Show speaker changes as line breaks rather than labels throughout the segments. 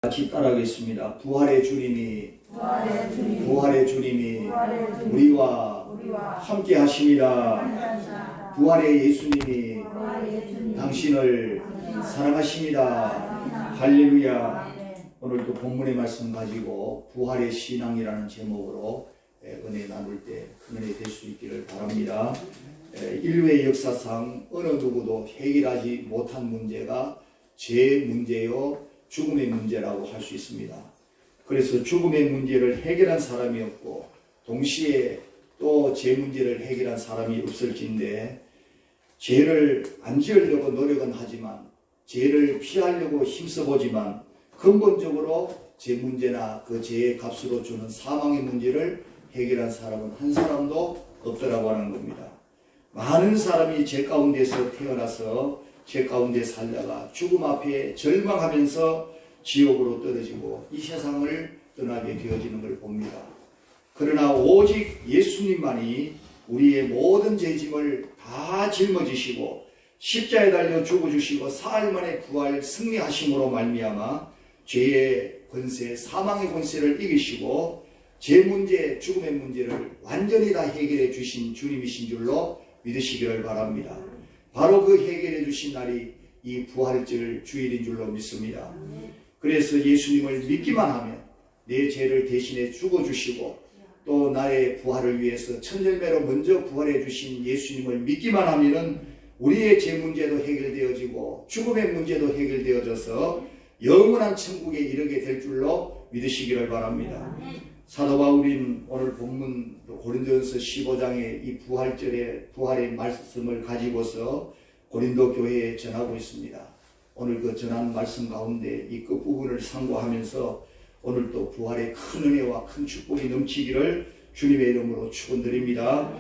같이 따라하겠습니다. 부활의 주님이 우리와 함께 하십니다. 부활의 예수님이 당신을 사랑하십니다. 할렐루야. 오늘도 본문의 말씀 가지고 부활의 신앙이라는 제목으로 은혜 나눌 때 큰 은혜 될 수 있기를 바랍니다. 인류의 역사상 어느 누구도 해결하지 못한 문제가 죄의 문제요 죽음의 문제라고 할 수 있습니다. 그래서 죽음의 문제를 해결한 사람이 없고 동시에 또 죄 문제를 해결한 사람이 없을진데, 죄를 안 지으려고 노력은 하지만 죄를 피하려고 힘써보지만 근본적으로 죄 문제나 그 죄의 값으로 주는 사망의 문제를 해결한 사람은 한 사람도 없더라고 하는 겁니다. 많은 사람이 죄 가운데서 태어나서 죄 가운데 살다가 죽음 앞에 절망하면서 지옥으로 떨어지고 이 세상을 떠나게 되어지는 걸 봅니다. 그러나 오직 예수님만이 우리의 모든 죄짐을 다 짊어지시고 십자가에 달려 죽어주시고 사흘 만에 부활 승리하심으로 말미암아 죄의 권세, 사망의 권세를 이기시고 죄 문제, 죽음의 문제를 완전히 다 해결해 주신 주님이신 줄로 믿으시기를 바랍니다. 바로 그 해결해 주신 날이 이 부활절 주일인 줄로 믿습니다. 그래서 예수님을 믿기만 하면 내 죄를 대신해 죽어주시고 또 나의 부활을 위해서 천절매로 먼저 부활해 주신 예수님을 믿기만 하면은 우리의 죄 문제도 해결되어지고 죽음의 문제도 해결되어져서 영원한 천국에 이르게 될 줄로 믿으시기를 바랍니다. 사도 바울은 오늘 본문 고린도전서 15장의 이 부활의 말씀을 가지고서 고린도 교회에 전하고 있습니다. 오늘 그 전한 말씀 가운데 이 끝부분을 상고하면서 오늘 또 부활의 큰 은혜와 큰 축복이 넘치기를 주님의 이름으로 축원드립니다.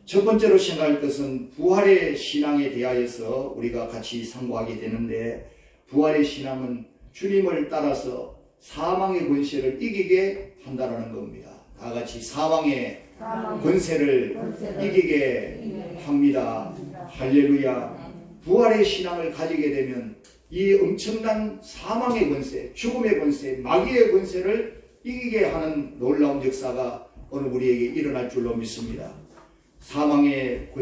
첫 번째로 생각할 것은 부활의 신앙에 대하여서 우리가 같이 상고하게 되는데, 부활의 신앙은 주님을 따라서 사망의 권세를 이기게 한다는 겁니다. 다 같이 사망의 권세를 이기게 합니다. 할렐루야. 부활의 신앙을 가지게 되면 이 엄청난 사망의 권세, 죽음의 권세, 마귀의 권세를 이기게 하는 놀라운 역사가 오늘 우리에게 일어날 줄로 믿습니다. 사망의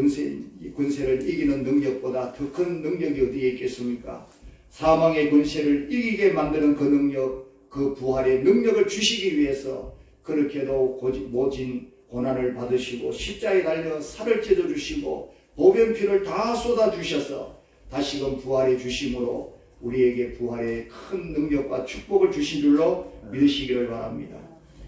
권세를 이기는 능력보다 더 큰 능력이 어디에 있겠습니까? 사망의 권세를 이기게 만드는 그 능력, 그 부활의 능력을 주시기 위해서 그렇게도 모진 고난을 받으시고 십자가에 달려 살을 찢어주시고 보변피를 다 쏟아주셔서 다시금 부활해 주심으로 우리에게 부활의 큰 능력과 축복을 주신 줄로 믿으시기를 바랍니다.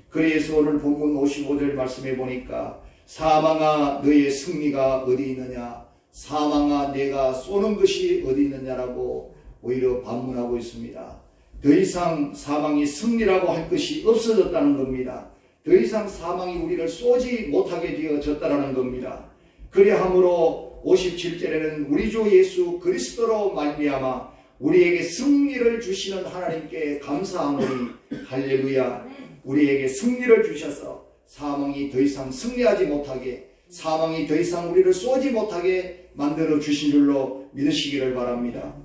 그래서 오늘 본문 55절 말씀해 보니까 사망아 너의 승리가 어디 있느냐, 사망아 내가 쏘는 것이 어디 있느냐라고 오히려 반문하고 있습니다. 더 이상 사망이 승리라고 할 것이 없어졌다는 겁니다. 더 이상 사망이 우리를 쏘지 못하게 되어졌다는 겁니다. 그리함으로 57절에는 우리 주 예수 그리스도로 말미암아 우리에게 승리를 주시는 하나님께 감사하노니 할렐루야. 우리에게 승리를 주셔서 사망이 더 이상 승리하지 못하게, 사망이 더 이상 우리를 쏘지 못하게 만들어 주신 줄로 믿으시기를 바랍니다.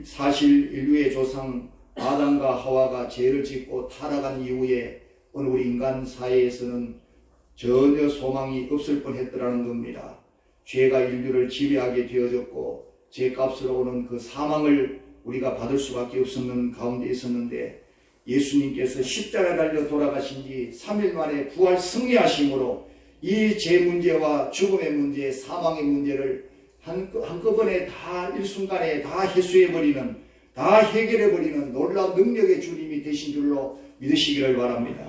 사실 인류의 조상 아담과 하와가 죄를 짓고 타락한 이후에 오늘 우리 인간 사회에서는 전혀 소망이 없을 뻔했더라는 겁니다. 죄가 인류를 지배하게 되어졌고 죄값으로 오는 그 사망을 우리가 받을 수밖에 없었는 가운데 있었는데, 예수님께서 십자가에 달려 돌아가신 지 3일 만에 부활 승리하심으로 이 죄 문제와 죽음의 문제, 사망의 문제를 한꺼번에 다 일순간에 다 해소해버리는, 다 해결해버리는 놀라운 능력의 주님이 되신 줄로 믿으시기를 바랍니다.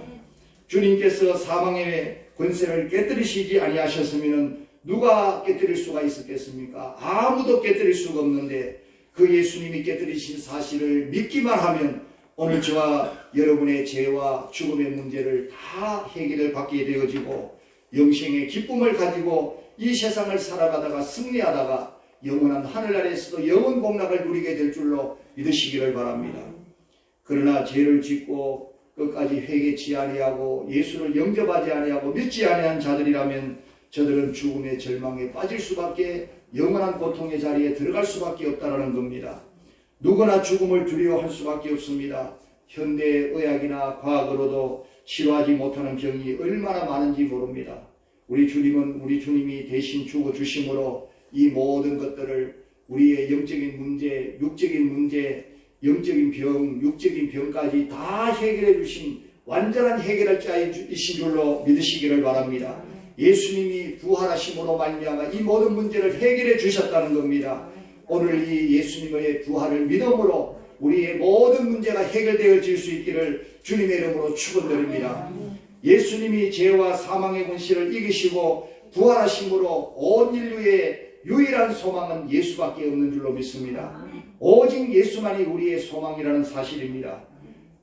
주님께서 사망의 권세를 깨뜨리시지 아니하셨으면 누가 깨뜨릴 수가 있었겠습니까? 아무도 깨뜨릴 수가 없는데 그 예수님이 깨뜨리신 사실을 믿기만 하면 오늘 저와 여러분의 죄와 죽음의 문제를 다 해결을 받게 되어지고 영생의 기쁨을 가지고 이 세상을 살아가다가 승리하다가 영원한 하늘나라에서도 영원 복락을 누리게 될 줄로 믿으시기를 바랍니다. 그러나 죄를 짓고 끝까지 회개치 아니하고 예수를 영접하지 아니하고 믿지 아니한 자들이라면 저들은 죽음의 절망에 빠질 수밖에, 영원한 고통의 자리에 들어갈 수밖에 없다는 겁니다. 누구나 죽음을 두려워할 수밖에 없습니다. 현대의학이나 과학으로도 치료하지 못하는 병이 얼마나 많은지 모릅니다. 우리 주님이 대신 죽어주심으로 이 모든 것들을 우리의 영적인 문제, 육적인 문제, 영적인 병, 육적인 병까지 다 해결해 주신 완전한 해결자이신 줄로 믿으시기를 바랍니다. 예수님이 부활하심으로 말미암아 이 모든 문제를 해결해 주셨다는 겁니다. 오늘 이 예수님의 부활을 믿음으로 우리의 모든 문제가 해결되어질 수 있기를 주님의 이름으로 축원드립니다. 예수님이 죄와 사망의 권세를 이기시고 부활하심으로 온 인류의 유일한 소망은 예수밖에 없는 줄로 믿습니다. 오직 예수만이 우리의 소망이라는 사실입니다.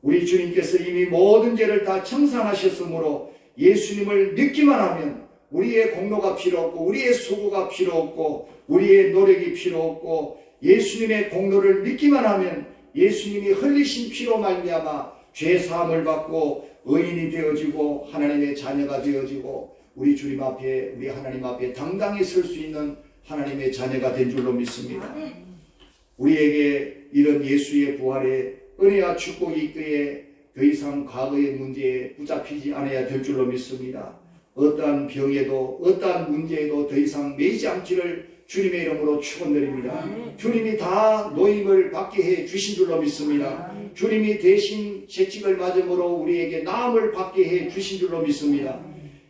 우리 주님께서 이미 모든 죄를 다 청산하셨으므로 예수님을 믿기만 하면 우리의 공로가 필요 없고 우리의 수고가 필요 없고 우리의 노력이 필요 없고 예수님의 공로를 믿기만 하면 예수님이 흘리신 피로 말미암아 죄 사함을 받고 의인이 되어지고 하나님의 자녀가 되어지고 우리 주님 앞에 우리 하나님 앞에 당당히 설 수 있는 하나님의 자녀가 된 줄로 믿습니다. 우리에게 이런 예수의 부활의 은혜와 축복이 있기에 더 이상 과거의 문제에 붙잡히지 않아야 될 줄로 믿습니다. 어떠한 병에도 어떠한 문제에도 더 이상 매이지 않기를 주님의 이름으로 축원드립니다. 주님이 다 노임을 받게 해 주신 줄로 믿습니다. 주님이 대신 채찍을 맞음으로 우리에게 나음을 받게 해 주신 줄로 믿습니다.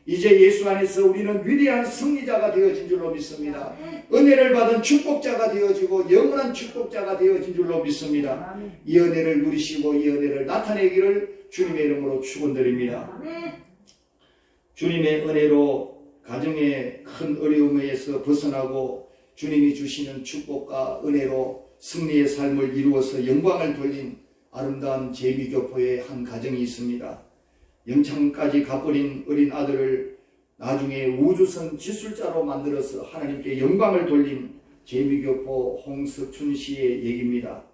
이제 예수 안에서 우리는 위대한 승리자가 되어진 줄로 믿습니다. 은혜를 받은 축복자가 되어지고 영원한 축복자가 되어진 줄로 믿습니다. 이 은혜를 누리시고 이 은혜를 나타내기를 주님의 이름으로 축원드립니다. 주님의 은혜로 가정의 큰 어려움에서 벗어나고 주님이 주시는 축복과 은혜로 승리의 삶을 이루어서 영광을 돌린 아름다운 제비교포의 한 가정이 있습니다. 영창까지 가버린 어린 아들을 나중에 우주선 기술자로 만들어서 하나님께 영광을 돌린 제비교포 홍석춘 씨의 얘기입니다.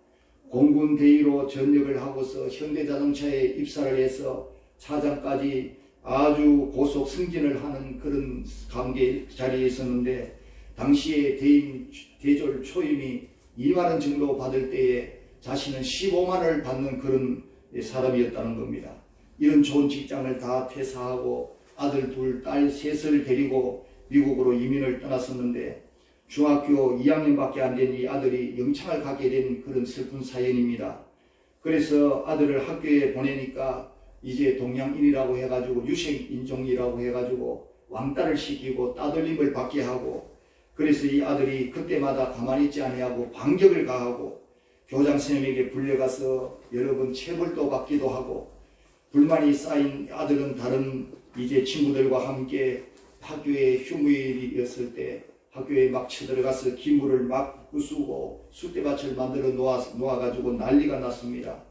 공군 대위로 전역을 하고서 현대자동차에 입사를 해서 차장까지 아주 고속 승진을 하는 그런 관계 자리에 있었는데 당시에 대졸 초임이 2만원 정도 받을 때에 자신은 15만원을 받는 그런 사람이었다는 겁니다. 이런 좋은 직장을 다 퇴사하고 아들 둘, 딸 셋을 데리고 미국으로 이민을 떠났었는데 중학교 2학년밖에 안 된 이 아들이 영창을 가게 된 그런 슬픈 사연입니다. 그래서 아들을 학교에 보내니까 이제 동양인이라고 해가지고 유색인종이라고 해가지고 왕따를 시키고 따돌림을 받게 하고 그래서 이 아들이 그때마다 가만히 있지 아니하고 반격을 가하고 교장 선생님에게 불려가서 여러 번 체벌도 받기도 하고 불만이 쌓인 아들은 다른 이제 친구들과 함께 학교에 휴무일이었을 때 학교에 막 쳐들어가서 기물을 막 부수고 숫대밭을 만들어 놓아가지고 난리가 났습니다.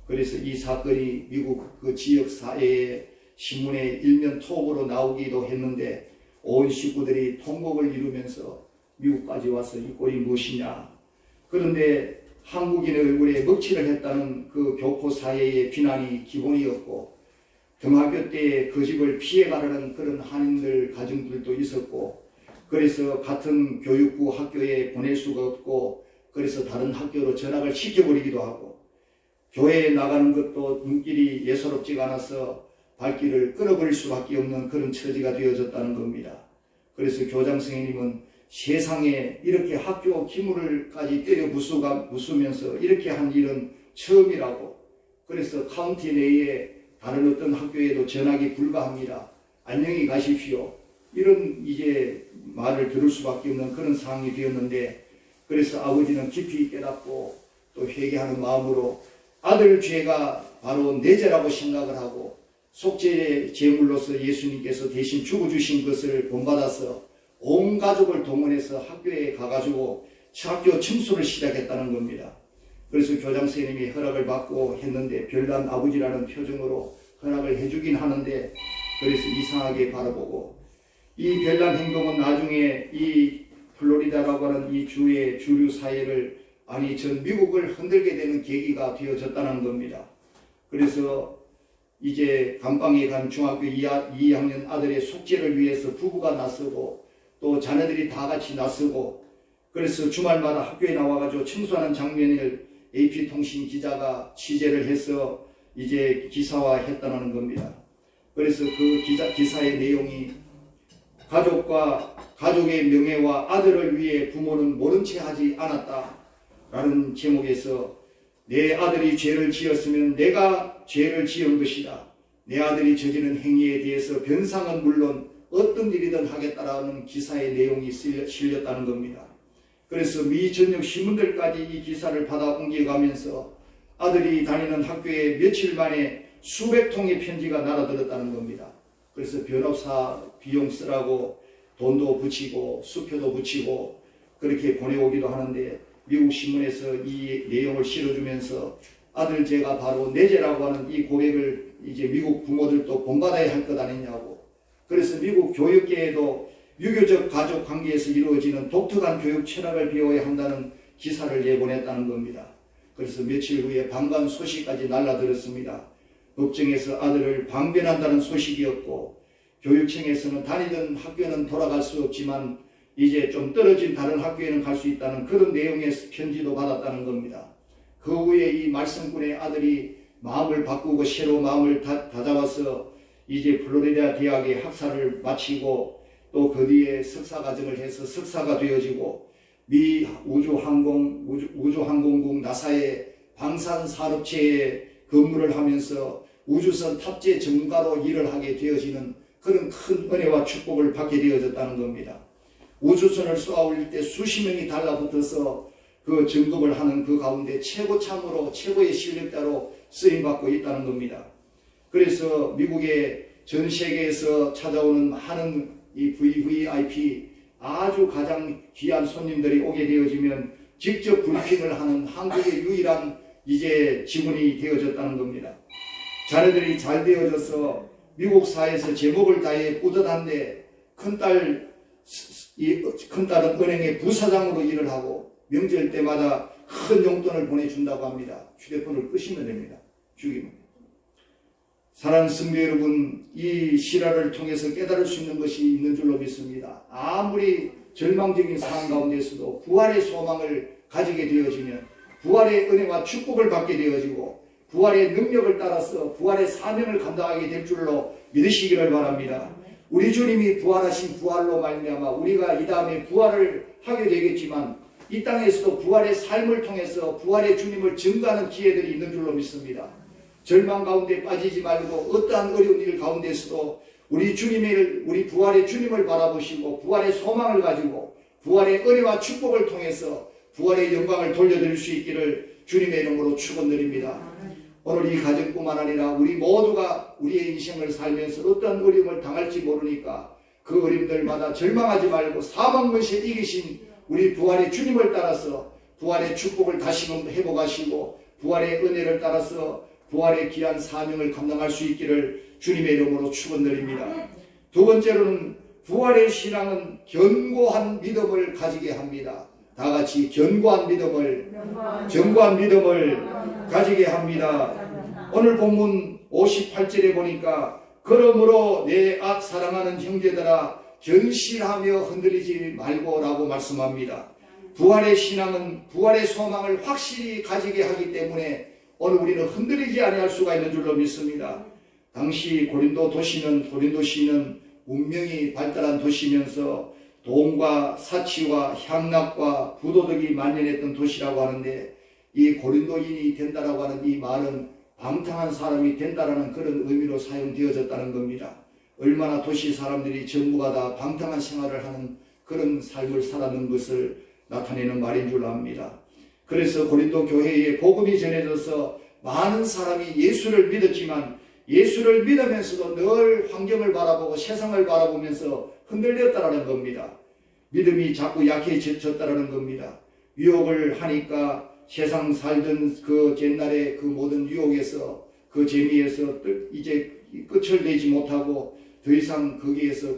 그래서 이 사건이 미국 그 지역 사회의 신문에 일면 톱으로 나오기도 했는데 온 식구들이 통곡을 이루면서 미국까지 와서 이 꼴이 무엇이냐. 그런데 한국인의 얼굴에 먹칠을 했다는 그 교포 사회의 비난이 기본이었고 등하교 때에 그 집을 피해가려는 그런 한인들 가정들도 있었고 그래서 같은 교육부 학교에 보낼 수가 없고 그래서 다른 학교로 전학을 시켜버리기도 하고 교회에 나가는 것도 눈길이 예사롭지가 않아서 발길을 끊어버릴 수밖에 없는 그런 처지가 되어졌다는 겁니다. 그래서 교장 선생님은 세상에 이렇게 학교 기물을까지 때려 부수면서 이렇게 한 일은 처음이라고 그래서 카운티 내에 다른 어떤 학교에도 전학이 불가합니다. 안녕히 가십시오. 이런 이제 말을 들을 수밖에 없는 그런 상황이 되었는데 그래서 아버지는 깊이 깨닫고 또 회개하는 마음으로 아들 죄가 바로 내 죄라고 생각을 하고 속죄의 제물로서 예수님께서 대신 죽어주신 것을 본받아서 온 가족을 동원해서 학교에 가가지고 학교 청소를 시작했다는 겁니다. 그래서 교장 선생님이 허락을 받고 했는데 별난 아버지라는 표정으로 허락을 해주긴 하는데 그래서 이상하게 바라보고 이 별난 행동은 나중에 이 플로리다라고 하는 이 주의 주류 사회를 아니 전 미국을 흔들게 되는 계기가 되어졌다는 겁니다. 그래서 이제 감방에 간 중학교 2학년 아들의 속죄를 위해서 부부가 나서고 또 자녀들이 다 같이 나서고 그래서 주말마다 학교에 나와가지고 청소하는 장면을 AP통신 기자가 취재를 해서 이제 기사화했다는 겁니다. 그래서 그 기사의 내용이 가족의 명예와 아들을 위해 부모는 모른 채 하지 않았다 라는 제목에서 내 아들이 죄를 지었으면 내가 죄를 지은 것이다. 내 아들이 저지른 행위에 대해서 변상은 물론 어떤 일이든 하겠다라는 기사의 내용이 실렸다는 겁니다. 그래서 미 전역 신문들까지 이 기사를 받아 옮겨가면서 아들이 다니는 학교에 며칠 만에 수백 통의 편지가 날아들었다는 겁니다. 그래서 변호사 비용 쓰라고 돈도 붙이고 수표도 붙이고 그렇게 보내오기도 하는데 미국 신문에서 이 내용을 실어주면서 아들 죄가 바로 내 죄라고 하는 이 고백을 이제 미국 부모들도 본받아야 할 것 아니냐고. 그래서 미국 교육계에도 유교적 가족 관계에서 이루어지는 독특한 교육 철학을 배워야 한다는 기사를 내보냈다는 겁니다. 그래서 며칠 후에 방관 소식까지 날라들었습니다. 법정에서 아들을 방변한다는 소식이었고 교육청에서는 다니던 학교는 돌아갈 수 없지만 이제 좀 떨어진 다른 학교에는 갈 수 있다는 그런 내용의 편지도 받았다는 겁니다. 그 후에 이 말씀꾼의 아들이 마음을 바꾸고 새로 마음을 다잡아서 이제 플로리다 대학의 학사를 마치고 또 그 뒤에 석사과정을 해서 석사가 되어지고 미 우주항공국 나사의 방산산업체에 근무를 하면서 우주선 탑재 전문가로 일을 하게 되어지는 그런 큰 은혜와 축복을 받게 되어졌다는 겁니다. 우주선을 쏘아 올릴 때 수십 명이 달라붙어서 그 점검을 하는 그 가운데 최고참으로 최고의 실력자로 쓰임받고 있다는 겁니다. 그래서 미국의 전 세계에서 찾아오는 많은 이 VVIP 아주 가장 귀한 손님들이 오게 되어지면 직접 브리핑을 하는 한국의 유일한 이제 직원이 되어졌다는 겁니다. 자녀들이 잘 되어져서 미국 사회에서 제목을 다해 뿌듯한데 큰딸은 은행의 부사장으로 일을 하고 명절 때마다 큰 용돈을 보내준다고 합니다. 휴대폰을 끄시면 됩니다. 죽이면. 사랑하는 성도 여러분, 이 실화를 통해서 깨달을 수 있는 것이 있는 줄로 믿습니다. 아무리 절망적인 상황 가운데서도 부활의 소망을 가지게 되어지면 부활의 은혜와 축복을 받게 되어지고 부활의 능력을 따라서 부활의 사명을 감당하게 될 줄로 믿으시기를 바랍니다. 우리 주님이 부활하신 부활로 말미암아 우리가 이 다음에 부활을 하게 되겠지만 이 땅에서도 부활의 삶을 통해서 부활의 주님을 증거하는 기회들이 있는 줄로 믿습니다. 절망 가운데 빠지지 말고 어떠한 어려운 일 가운데서도 우리 부활의 주님을 바라보시고 부활의 소망을 가지고 부활의 은혜와 축복을 통해서 부활의 영광을 돌려드릴 수 있기를 주님의 이름으로 축원드립니다. 오늘 이 가정뿐만 아니라 우리 모두가 우리의 인생을 살면서 어떤 어려움을 당할지 모르니까 그 어려움들마다 절망하지 말고 사망문세 이기신 우리 부활의 주님을 따라서 부활의 축복을 다시금 회복하시고 부활의 은혜를 따라서 부활의 귀한 사명을 감당할 수 있기를 주님의 이름으로 축원드립니다. 두 번째로는 부활의 신앙은 견고한 믿음을 가지게 합니다. 다 같이 견고한 믿음을 가지게 합니다. 오늘 본문 58절에 보니까 그러므로 내 악 사랑하는 형제들아 견실하며 흔들리지 말고 라고 말씀합니다. 부활의 신앙은 부활의 소망을 확실히 가지게 하기 때문에 오늘 우리는 흔들리지 아니할 수가 있는 줄로 믿습니다. 당시 고린도 시는 문명이 발달한 도시면서 돈과 사치와 향락과 부도덕이 만연했던 도시라고 하는데 이 고린도인이 된다라고 하는 이 말은 방탕한 사람이 된다라는 그런 의미로 사용되어졌다는 겁니다. 얼마나 도시 사람들이 전부가 다 방탕한 생활을 하는 그런 삶을 살았는 것을 나타내는 말인 줄 압니다. 그래서 고린도 교회에 복음이 전해져서 많은 사람이 예수를 믿었지만 예수를 믿으면서도 늘 환경을 바라보고 세상을 바라보면서 흔들렸다라는 겁니다. 믿음이 자꾸 약해졌다라는 겁니다. 유혹을 하니까 세상 살던 그 옛날의 그 모든 유혹에서 그 재미에서 이제 끝을 내지 못하고 더 이상 거기에서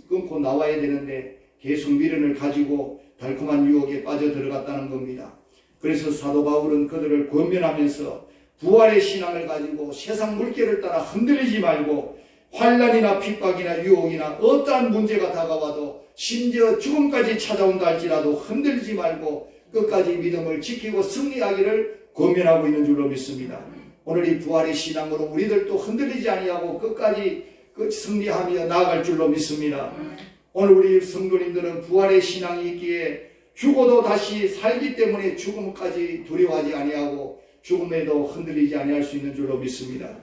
끊고 나와야 되는데 계속 미련을 가지고 달콤한 유혹에 빠져 들어갔다는 겁니다. 그래서 사도 바울은 그들을 권면하면서 부활의 신앙을 가지고 세상 물결을 따라 흔들리지 말고 환난이나 핍박이나 유혹이나 어떠한 문제가 다가와도 심지어 죽음까지 찾아온다 할지라도 흔들리지 말고 끝까지 믿음을 지키고 승리하기를 권면하고 있는 줄로 믿습니다. 오늘 이 부활의 신앙으로 우리들도 흔들리지 아니하고 끝까지 승리하며 나아갈 줄로 믿습니다. 오늘 우리 성도님들은 부활의 신앙이 있기에 죽어도 다시 살기 때문에 죽음까지 두려워하지 아니하고 죽음에도 흔들리지 아니할 수 있는 줄로 믿습니다.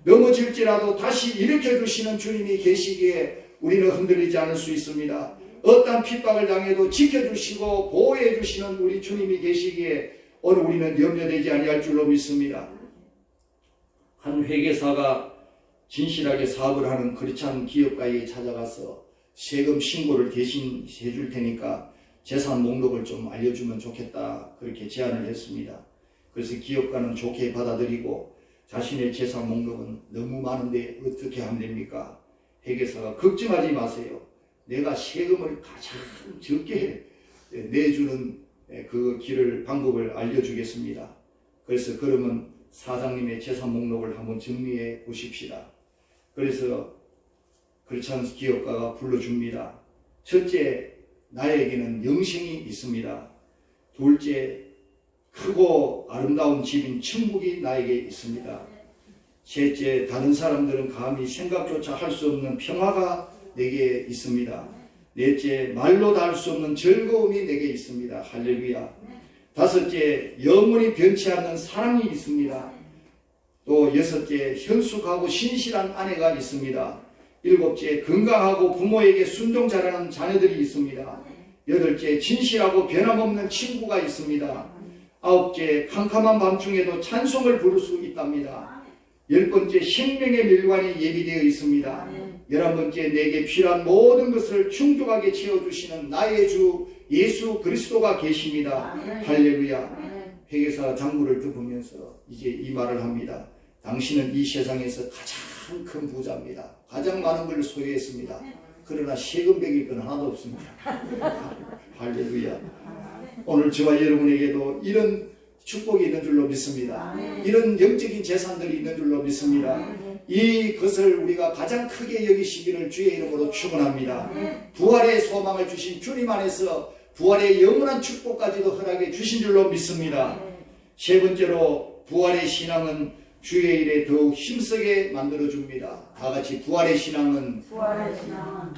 넘어질지라도 다시 일으켜주시는 주님이 계시기에 우리는 흔들리지 않을 수 있습니다. 어떠한 핍박을 당해도 지켜주시고 보호해주시는 우리 주님이 계시기에 오늘 우리는 염려되지 아니할 줄로 믿습니다. 한 회계사가 진실하게 사업을 하는 크리스찬 기업가에게 찾아가서 세금 신고를 대신 해줄 테니까 재산 목록을 좀 알려주면 좋겠다, 그렇게 제안을 했습니다. 그래서 기업가는 좋게 받아들이고 자신의 재산 목록은 너무 많은데 어떻게 하면 됩니까? 회계사가 걱정하지 마세요. 내가 세금을 가장 적게 내주는 그 길을 방법을 알려주겠습니다. 그래서 그러면 사장님의 재산 목록을 한번 정리해 보십시다. 그래서 크리스찬 기업가가 불러줍니다. 첫째, 나에게는 영생이 있습니다. 둘째, 크고 아름다운 집인 천국이 나에게 있습니다. 셋째, 다른 사람들은 감히 생각조차 할 수 없는 평화가 내게 있습니다. 넷째, 말로 다 할 수 없는 즐거움이 내게 있습니다. 할렐루야. 다섯째, 영원히 변치 않는 사랑이 있습니다. 또 여섯째, 현숙하고 신실한 아내가 있습니다. 일곱째, 건강하고 부모에게 순종 잘하는 자녀들이 있습니다. 여덟째, 진실하고 변함없는 친구가 있습니다. 아홉째, 캄캄한 밤중에도 찬송을 부를 수 있답니다. 열 번째, 생명의 밀관이 예비되어 있습니다. 11번째, 내게 필요한 모든 것을 충족하게 채워주시는 나의 주 예수 그리스도가 계십니다. 할렐루야. 회계사 장부를 덮으면서 이제 이 말을 합니다. 당신은 이 세상에서 가장 큰 부자입니다. 가장 많은 걸 소유했습니다. 그러나 세금 매길 건 하나도 없습니다. 할렐루야. 오늘 저와 여러분에게도 이런 축복이 있는 줄로 믿습니다. 이런 영적인 재산들이 있는 줄로 믿습니다. 이것을 우리가 가장 크게 여기시기를 주의 이름으로 축원합니다. 부활의 소망을 주신 주님 안에서 부활의 영원한 축복까지도 허락해 주신 줄로 믿습니다. 세 번째로, 부활의 신앙은 주의 일에 더욱 힘쓰게 만들어줍니다. 다같이 부활의 신앙은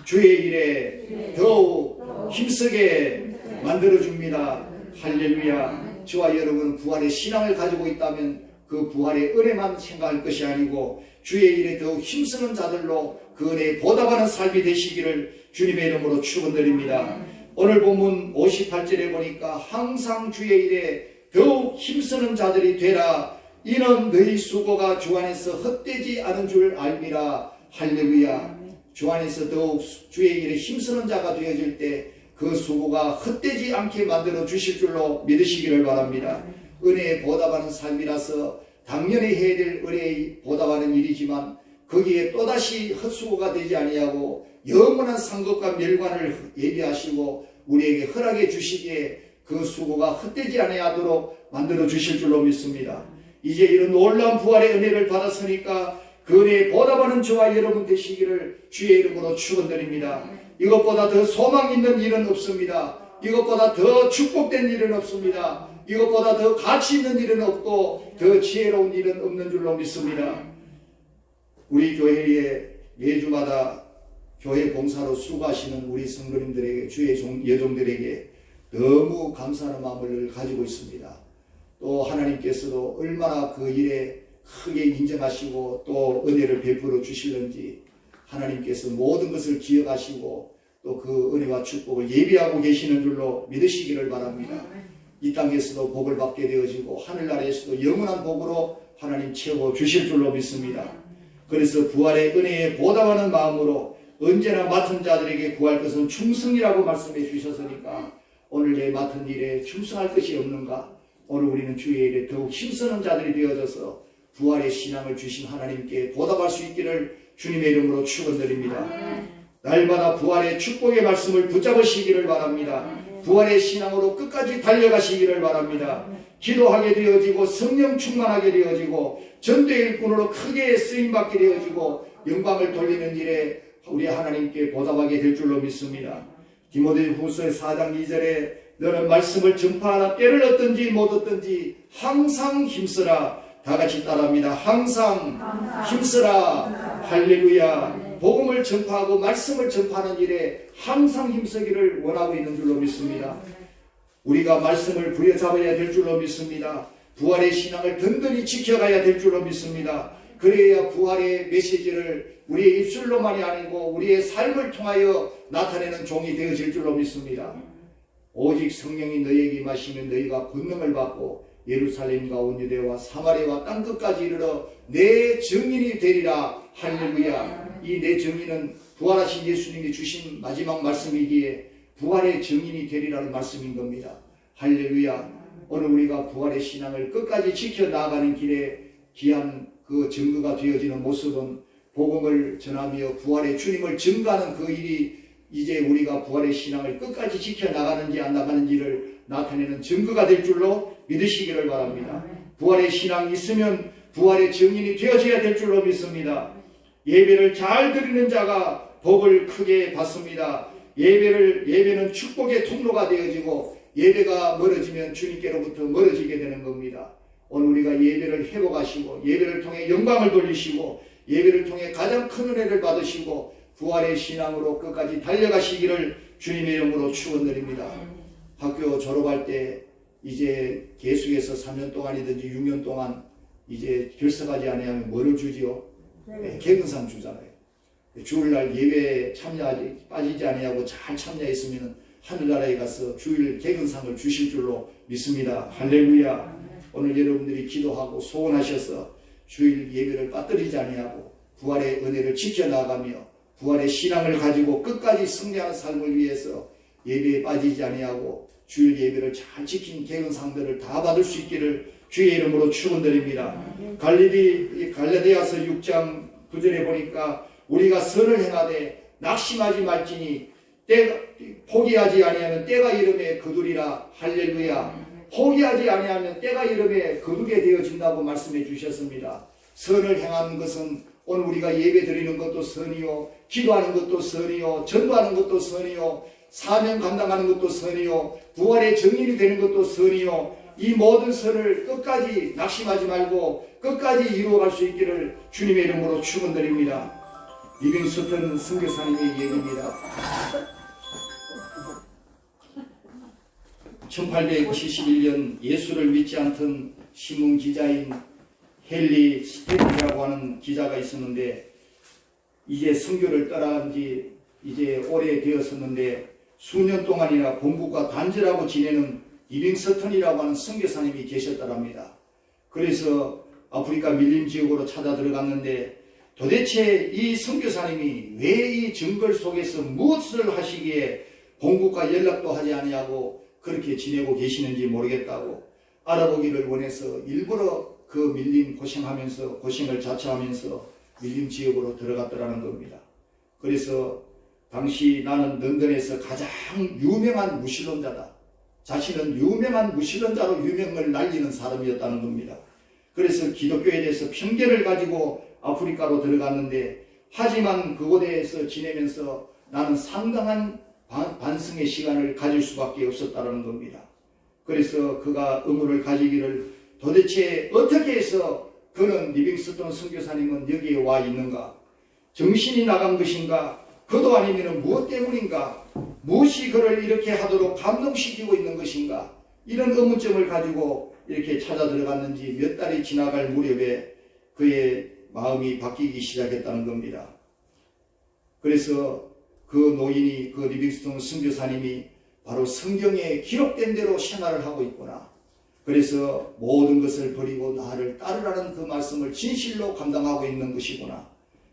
주의 일에 더욱 힘쓰게 만들어줍니다. 할렐루야. 저와 여러분은 부활의 신앙을 가지고 있다면 그 부활의 은혜만 생각할 것이 아니고 주의 일에 더욱 힘쓰는 자들로 그 은혜에 보답하는 삶이 되시기를 주님의 이름으로 축원드립니다. 오늘 본문 58절에 보니까 항상 주의 일에 더욱 힘쓰는 자들이 되라. 이는 너희 수고가 주 안에서 헛되지 않은 줄 알미라. 할렐루야. 주 안에서 더욱 주의 일에 힘쓰는 자가 되어질 때 그 수고가 헛되지 않게 만들어 주실 줄로 믿으시기를 바랍니다. 은혜에 보답하는 삶이라서 당연히 해야 될 은혜에 보답하는 일이지만 거기에 또다시 헛수고가 되지 아니하고 영원한 상급과 멸관을 예비하시고 우리에게 허락해 주시기에 그 수고가 헛되지 아니하도록 만들어 주실 줄로 믿습니다. 이제 이런 놀라운 부활의 은혜를 받았으니까 그 은혜에 보답하는 저와 여러분 되시기를 주의 이름으로 축원드립니다. 이것보다 더 소망 있는 일은 없습니다. 이것보다 더 축복된 일은 없습니다. 이것보다 더 가치 있는 일은 없고 더 지혜로운 일은 없는 줄로 믿습니다. 우리 교회에 매주마다 교회 봉사로 수고하시는 우리 성도님들에게, 주의 여종들에게 너무 감사하는 마음을 가지고 있습니다. 또 하나님께서도 얼마나 그 일에 크게 인정하시고 또 은혜를 베풀어 주실는지 하나님께서 모든 것을 기억하시고 또 그 은혜와 축복을 예비하고 계시는 줄로 믿으시기를 바랍니다. 이 땅에서도 복을 받게 되어지고 하늘나라에서도 영원한 복으로 하나님 채워 주실 줄로 믿습니다. 그래서 부활의 은혜에 보답하는 마음으로 언제나 맡은 자들에게 구할 것은 충성이라고 말씀해 주셨으니까 오늘 내 맡은 일에 충성할 것이 없는가? 오늘 우리는 주의 일에 더욱 힘쓰는 자들이 되어져서 부활의 신앙을 주신 하나님께 보답할 수 있기를 주님의 이름으로 축원드립니다. 날마다 부활의 축복의 말씀을 붙잡으시기를 바랍니다. 부활의 신앙으로 끝까지 달려가시기를 바랍니다. 기도하게 되어지고 성령 충만하게 되어지고 전도의 일꾼으로 크게 쓰임받게 되어지고 영광을 돌리는 일에 우리 하나님께 보답하게 될 줄로 믿습니다. 디모데후서 4장 2절에 너는 말씀을 전파하라. 때를 얻든지 못 얻든지 항상 힘쓰라. 다 같이 따라합니다. 항상 힘쓰라. 할렐루야. 복음을 전파하고 말씀을 전파하는 일에 항상 힘쓰기를 원하고 있는 줄로 믿습니다. 우리가 말씀을 부여잡아야 될 줄로 믿습니다. 부활의 신앙을 든든히 지켜가야 될 줄로 믿습니다. 그래야 부활의 메시지를 우리의 입술로만이 아니고 우리의 삶을 통하여 나타내는 종이 되어질 줄로 믿습니다. 오직 성령이 너희에게 임하시면 너희가 권능을 받고 예루살렘과 온 유대와 사마리아와 땅끝까지 이르러 내 증인이 되리라. 할렐루야. 이 내 증인은 부활하신 예수님이 주신 마지막 말씀이기에 부활의 증인이 되리라는 말씀인 겁니다. 할렐루야. 오늘 우리가 부활의 신앙을 끝까지 지켜나가는 길에 귀한 그 증거가 되어지는 모습은 복음을 전하며 부활의 주님을 증거하는 그 일이 이제 우리가 부활의 신앙을 끝까지 지켜나가는지 안 나가는지를 나타내는 증거가 될 줄로 믿으시기를 바랍니다. 부활의 신앙이 있으면 부활의 증인이 되어져야 될 줄로 믿습니다. 예배를 잘 드리는 자가 복을 크게 받습니다. 예배는 축복의 통로가 되어지고 예배가 멀어지면 주님께로부터 멀어지게 되는 겁니다. 오늘 우리가 예배를 회복하시고 예배를 통해 영광을 돌리시고 예배를 통해 가장 큰 은혜를 받으시고 부활의 신앙으로 끝까지 달려가시기를 주님의 이름으로 축원드립니다. 학교 졸업할 때 이제 계속해서 3년 동안이든지 6년 동안 이제 결석하지 아니하면 뭐를 주지요? 네, 개근상 주잖아요. 주일날 예배에 빠지지 아니하고 잘 참여했으면 하늘나라에 가서 주일 개근상을 주실 줄로 믿습니다. 할렐루야. 오늘 여러분들이 기도하고 소원하셔서 주일 예배를 빠뜨리지 아니하고 부활의 은혜를 지켜나가며 부활의 신앙을 가지고 끝까지 승리하는 삶을 위해서 예배에 빠지지 아니하고 주일 예배를 잘 지킨 개근상들을 다 받을 수 있기를 주의 이름으로 축원드립니다. 갈라디아서 6장 9절에 보니까 우리가 선을 행하되 낙심하지 말지니 포기하지 아니하면 때가 이름에 거두리라. 할렐루야. 포기하지 아니하면 때가 이름에 거두게 되어진다고 말씀해 주셨습니다. 선을 행하는 것은 오늘 우리가 예배 드리는 것도 선이요, 기도하는 것도 선이요, 전도하는 것도 선이요, 사명 감당하는 것도 선이요, 부활의 증인이 되는 것도 선이요, 이 모든 선을 끝까지 낙심하지 말고 끝까지 이루어갈 수 있기를 주님의 이름으로 축원드립니다. 리빙스턴 선교사님의 얘기입니다. 1871년 예수를 믿지 않던 신문 기자인 헨리 스탠리라고 하는 기자가 있었는데 이제 선교를 떠나간 지 이제 오래되었었는데 수년 동안이나 본국과 단절하고 지내는 리빙스턴이라고 하는 선교사님이 계셨더랍니다. 그래서 아프리카 밀림 지역으로 찾아 들어갔는데 도대체 이 선교사님이 왜 이 정글 속에서 무엇을 하시기에 본국과 연락도 하지 아니하고 그렇게 지내고 계시는지 모르겠다고 알아보기를 원해서 일부러 그 밀림 고생을 자처하면서 밀림 지역으로 들어갔더라는 겁니다. 그래서 당시 나는 런던에서 가장 유명한 무신론자다. 자신은 유명한 무신론자로 유명을 날리는 사람이었다는 겁니다. 그래서 기독교에 대해서 편견을 가지고 아프리카로 들어갔는데 하지만 그곳에서 지내면서 나는 상당한 반성의 시간을 가질 수밖에 없었다는 겁니다. 그래서 그가 의문을 가지기를 도대체 어떻게 해서 그는 리빙스턴 선교사님은 여기에 와 있는가? 정신이 나간 것인가? 그도 아니면 무엇 때문인가? 무엇이 그를 이렇게 하도록 감동시키고 있는 것인가? 이런 의문점을 가지고 이렇게 찾아 들어갔는지 몇 달이 지나갈 무렵에 그의 마음이 바뀌기 시작했다는 겁니다. 그래서 그 노인이, 그 리빙스턴 선교사님이 바로 성경에 기록된 대로 생활을 하고 있구나. 그래서 모든 것을 버리고 나를 따르라는 그 말씀을 진실로 감당하고 있는 것이구나.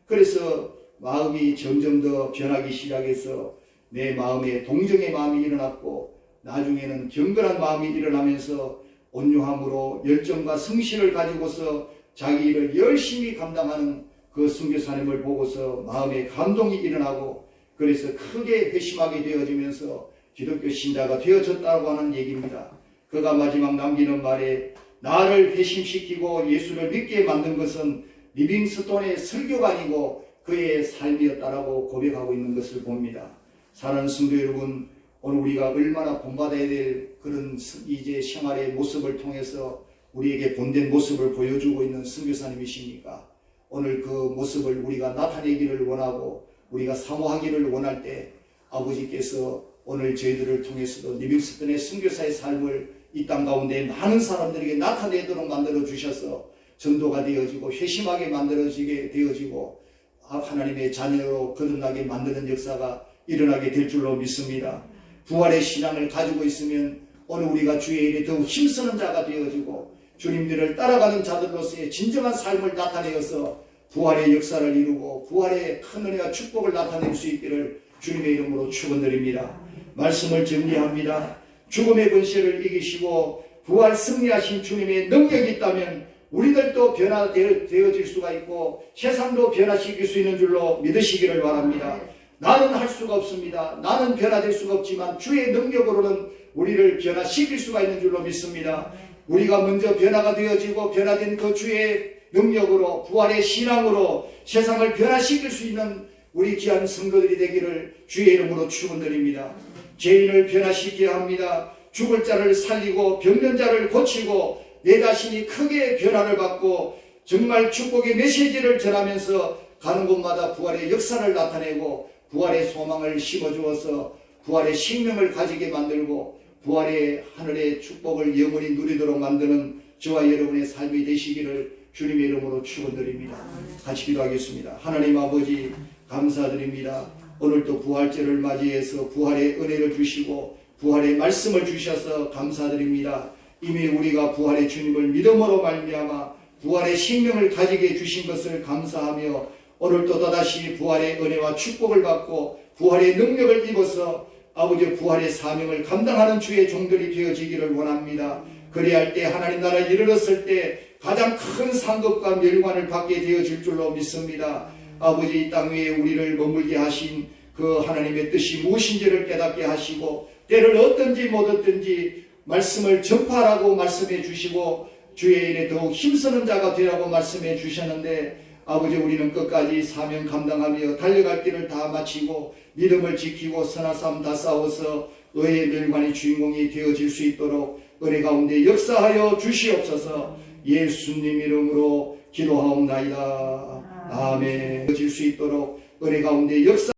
그래서 마음이 점점 더 변하기 시작해서 내 마음에 동정의 마음이 일어났고 나중에는 경건한 마음이 일어나면서 온유함으로 열정과 성실을 가지고서 자기 일을 열심히 감당하는 그 선교사님을 보고서 마음에 감동이 일어나고 그래서 크게 회심하게 되어지면서 기독교 신자가 되어졌다고 하는 얘기입니다. 그가 마지막 남기는 말에 나를 회심시키고 예수를 믿게 만든 것은 리빙스톤의 설교가 아니고 그의 삶이었다라고 고백하고 있는 것을 봅니다. 사랑하는 성도 여러분, 오늘 우리가 얼마나 본받아야 될 그런 이제 생활의 모습을 통해서 우리에게 본된 모습을 보여주고 있는 선교사님이십니까? 오늘 그 모습을 우리가 나타내기를 원하고 우리가 사모하기를 원할 때 아버지께서 오늘 저희들을 통해서도 리빙스턴의 선교사의 삶을 이 땅 가운데 많은 사람들에게 나타내도록 만들어 주셔서 전도가 되어지고 회심하게 만들어지게 되어지고 하나님의 자녀로 거듭나게 만드는 역사가 일어나게 될 줄로 믿습니다. 부활의 신앙을 가지고 있으면 오늘 우리가 주의 일에 더욱 힘쓰는 자가 되어지고 주님들을 따라가는 자들로서의 진정한 삶을 나타내어서 부활의 역사를 이루고 부활의 큰 은혜와 축복을 나타낼 수 있기를 주님의 이름으로 축원드립니다. 말씀을 정리합니다. 죽음의 권세를 이기시고 부활 승리하신 주님의 능력이 있다면 우리들도 변화되어질 수가 있고 세상도 변화시킬 수 있는 줄로 믿으시기를 바랍니다. 나는 할 수가 없습니다. 나는 변화될 수가 없지만 주의 능력으로는 우리를 변화시킬 수가 있는 줄로 믿습니다. 우리가 먼저 변화가 되어지고 변화된 그 주의 능력으로 부활의 신앙으로 세상을 변화시킬 수 있는 우리 귀한 성도들이 되기를 주의 이름으로 축원드립니다. 죄인을 변화시켜야 합니다. 죽을 자를 살리고 병든 자를 고치고 내 자신이 크게 변화를 받고 정말 축복의 메시지를 전하면서 가는 곳마다 부활의 역사를 나타내고 부활의 소망을 심어주어서 부활의 생명을 가지게 만들고 부활의 하늘의 축복을 영원히 누리도록 만드는 저와 여러분의 삶이 되시기를 주님의 이름으로 축원드립니다. 같이 기도하겠습니다. 하나님 아버지 감사드립니다. 오늘도 부활절을 맞이해서 부활의 은혜를 주시고 부활의 말씀을 주셔서 감사드립니다. 이미 우리가 부활의 주님을 믿음으로 말미암아 부활의 생명을 가지게 해주신 것을 감사하며 오늘도 또다시 부활의 은혜와 축복을 받고 부활의 능력을 입어서 아버지 부활의 사명을 감당하는 주의 종들이 되어지기를 원합니다. 그리할 때 하나님 나라에 이르렀을 때 가장 큰 상급과 멸관을 받게 되어질 줄로 믿습니다. 아버지 이 땅 위에 우리를 머물게 하신 그 하나님의 뜻이 무엇인지를 깨닫게 하시고 때를 얻든지 못 얻든지 말씀을 전파하라고 말씀해 주시고 주의 일에 더욱 힘쓰는 자가 되라고 말씀해 주셨는데 아버지 우리는 끝까지 사명 감당하며 달려갈 길을 다 마치고 믿음을 지키고 선한 싸움 다 싸워서 의의 멸관의 주인공이 되어질 수 있도록 은혜 가운데 역사하여 주시옵소서. 예수님 이름으로 기도하옵나이다. 아멘. 되어질 수 있도록 은혜 가운데 역사